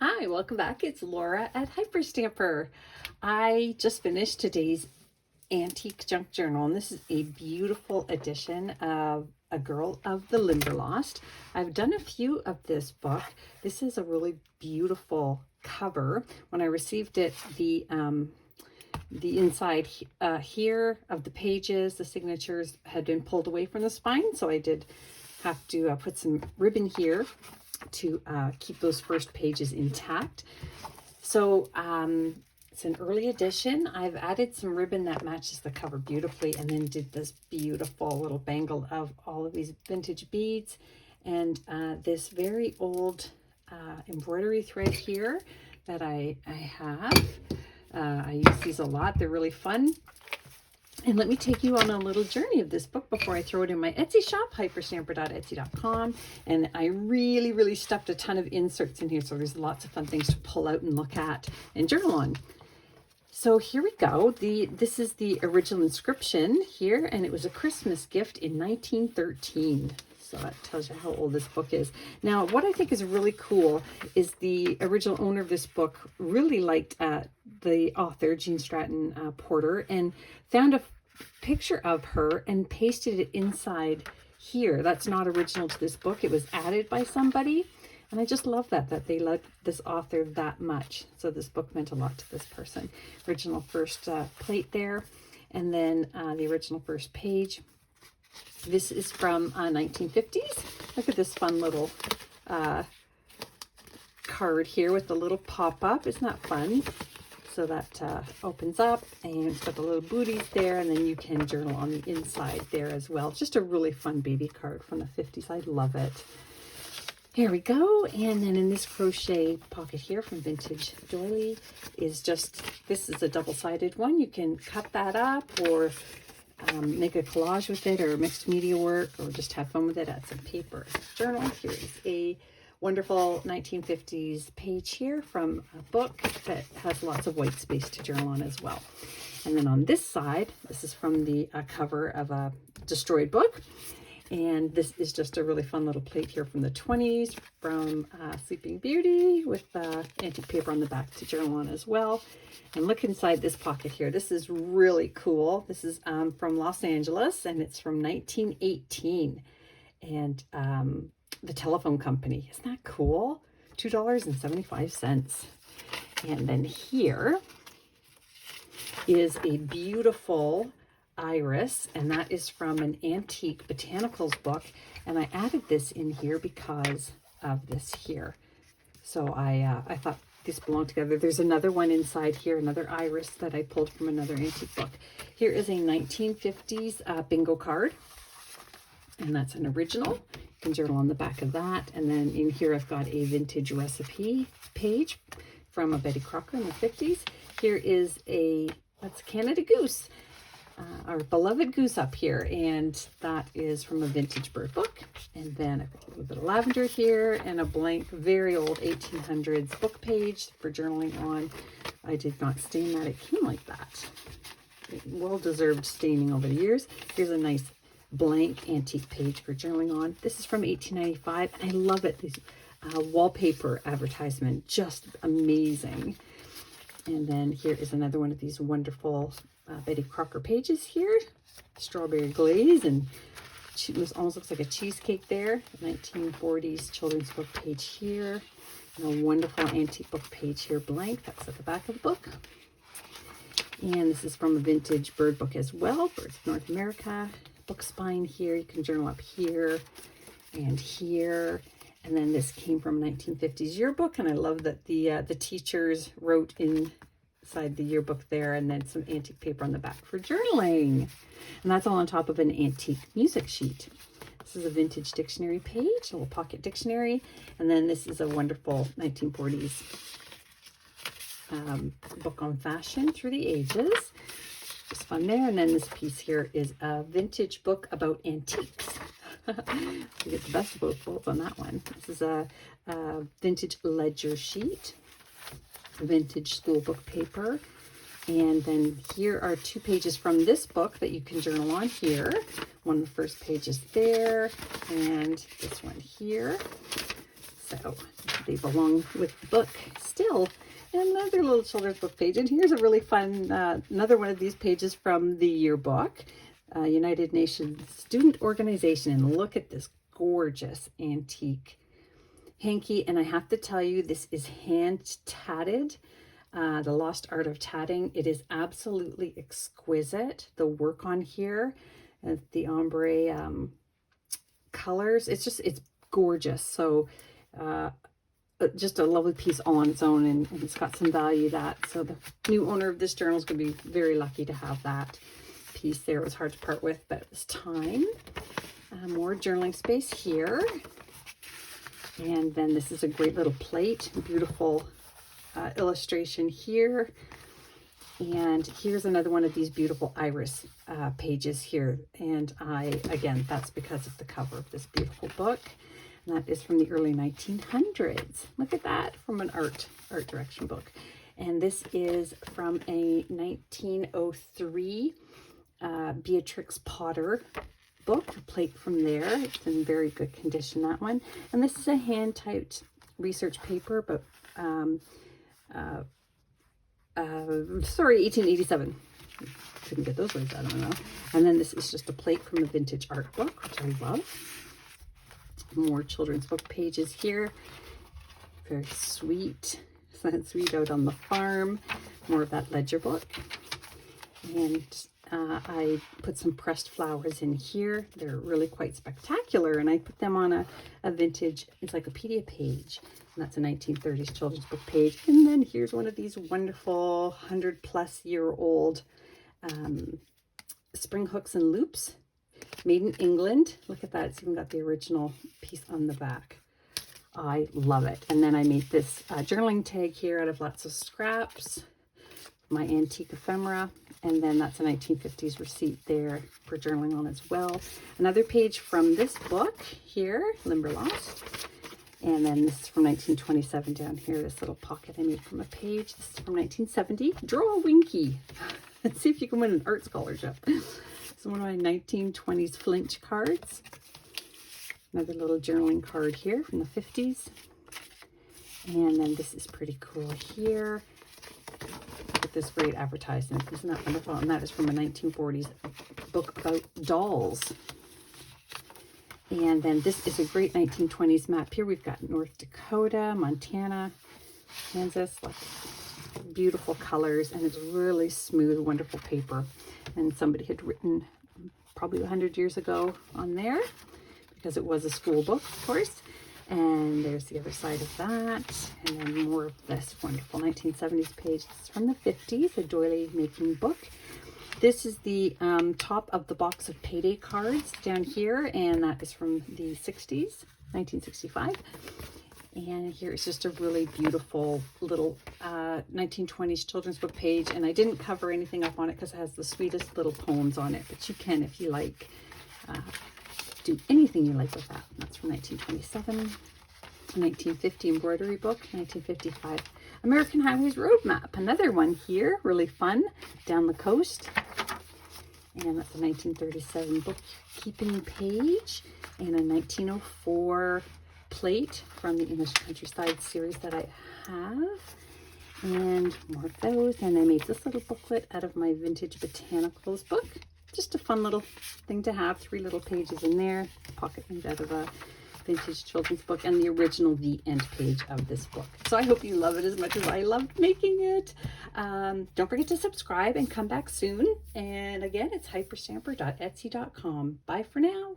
Hi, welcome back. It's Laura at Hyperstamper. I just finished today's antique junk journal, and this is a beautiful edition of A Girl of the Limberlost. I've done a few of this book. This is a really beautiful cover. When I received it, the inside here of the pages, the signatures had been pulled away from the spine, so I did have to put some ribbon here to keep those first pages intact. So it's an early edition. I've added some ribbon that matches the cover beautifully, and then did this beautiful little bangle of all of these vintage beads and this very old embroidery thread here that I have. I use these a lot. They're really fun. And let me take you on a little journey of this book before I throw it in my Etsy shop, hyperstamper.etsy.com. And I really stuffed a ton of inserts in here, so there's lots of fun things to pull out and look at and journal on. So here we go. This is the original inscription here, and it was a Christmas gift in 1913. So that tells you how old this book is. Now, what I think is really cool is the original owner of this book really liked the author, Jean Stratton Porter, and found a picture of her and pasted it inside here. That's not original to this book. It was added by somebody. And I just love that they loved this author that much. So this book meant a lot to this person. Original first plate there. And then the original first page. This is from 1950s. Look at this fun little card here with the little pop-up. Isn't that fun? So that opens up, and it's got the little booties there, and then you can journal on the inside there as well. Just a really fun baby card from the 50s. I love it. Here we go. And then in this crochet pocket here from Vintage Doily is just, this is a double-sided one. You can cut that up or make a collage with it, or mixed media work, or just have fun with it. Add some paper. Journal. Here is a wonderful 1950s page here from a book that has lots of white space to journal on as well. And then on this side, this is from the cover of a destroyed book. And this is just a really fun little plate here from the 20s from Sleeping Beauty with antique paper on the back to journal on as well. And look inside this pocket here. This is really cool. This is from Los Angeles, and it's from 1918. And the telephone company. Isn't that cool? $2.75. And then here is a beautiful iris, and that is from an antique botanicals book, and I added this in here because of this here. So I thought this belonged together. There's another one inside here, another iris that I pulled from another antique book. Here is a 1950s bingo card, and that's an original. You can journal on the back of that. And then in here I've got a vintage recipe page from a Betty Crocker in the 50s. Here is that's Canada Goose. Our beloved goose up here, and that is from a vintage bird book. And then I've got a little bit of lavender here, and a blank, very old 1800s book page for journaling on. I did not stain that. It came like that. Well-deserved staining over the years. Here's a nice blank antique page for journaling on. This is from 1895, and I love it. This wallpaper advertisement, just amazing. And then here is another one of these wonderful Betty Crocker pages here. Strawberry glaze, and it almost looks like a cheesecake there. 1940s children's book page here. And a wonderful antique book page here, blank. That's at the back of the book. And this is from a vintage bird book as well, Birds of North America. Book spine here. You can journal up here and here. And then this came from 1950s yearbook, and I love that the teachers wrote inside the yearbook there, and then some antique paper on the back for journaling. And that's all on top of an antique music sheet. This is a vintage dictionary page, a little pocket dictionary. And then this is a wonderful 1940s book on fashion through the ages. It's fun there. And then this piece here is a vintage book about antiques. You get the best of both worlds on that one. This is a vintage ledger sheet, vintage school book paper, and then here are 2 pages from this book that you can journal on here. One of the first pages there, and this one here. So they belong with the book still. And another little children's book page. And here's a really fun, another one of these pages from the yearbook, United Nations Student Organization. And look at this gorgeous antique hanky. And I have to tell you, this is hand tatted. The Lost Art of Tatting. It is absolutely exquisite. The work on here, the ombre colors, it's gorgeous. So just a lovely piece all on its own, and it's got some value. So the new owner of this journal is going to be very lucky to have that piece there. It was hard to part with, but it was time. More journaling space here. And then this is a great little plate, beautiful illustration here. And here's another one of these beautiful iris pages here. And again, that's because of the cover of this beautiful book. And that is from the early 1900s. Look at that, from an art direction book. And this is from a 1903 Beatrix Potter book, a plate from there. It's in very good condition, that one. And this is a hand-typed research paper, but sorry, 1887. Couldn't get those words out, I don't know. And then this is just a plate from a vintage art book, which I love. More children's book pages here. Very sweet. Sweet Out on the Farm. More of that ledger book. And I put some pressed flowers in here. They're really quite spectacular. And I put them on a vintage encyclopedia page. And that's a 1930s children's book page. And then here's one of these wonderful 100-plus-year-old spring hooks and loops. Made in England. Look at that. It's even got the original piece on the back. I love it. And then I made this journaling tag here out of lots of scraps. My antique ephemera. And then that's a 1950s receipt there for journaling on as well. Another page from this book here, Limberlost. And then this is from 1927 down here, this little pocket I made from a page. This is from 1970. Draw a Winky. Let's see if you can win an art scholarship. It's one of my 1920s Flinch cards. Another little journaling card here from the 50s. And then this is pretty cool here. With this great advertisement. Isn't that wonderful? And that is from a 1940s book about dolls. And then this is a great 1920s map. Here we've got North Dakota, Montana, Kansas. Like beautiful colors, and it's really smooth, wonderful paper. And somebody had written probably 100 years ago on there, because it was a school book, of course. And there's the other side of that. And then more of this wonderful 1970s page. This is from the 50s, a doily making book. This is the top of the box of payday cards down here, and that is from the 60s, 1965. And here is just a really beautiful little 1920s children's book page. And I didn't cover anything up on it because it has the sweetest little poems on it. But you can, if you like, do anything you like with that. That's from 1927. 1950 embroidery book. 1955 American Highways Road Map. Another one here, really fun, down the coast. And that's a 1937 bookkeeping page. And a 1904 plate from the English Countryside series that I have. And more of those. And I made this little booklet out of my Vintage Botanicals book. Just a fun little thing to have. 3 little pages in there. Pocket made out of a vintage children's book, and the original The End page of this book. So I hope you love it as much as I loved making it. Don't forget to subscribe and come back soon. And again, it's hyperstamper.etsy.com. Bye for now.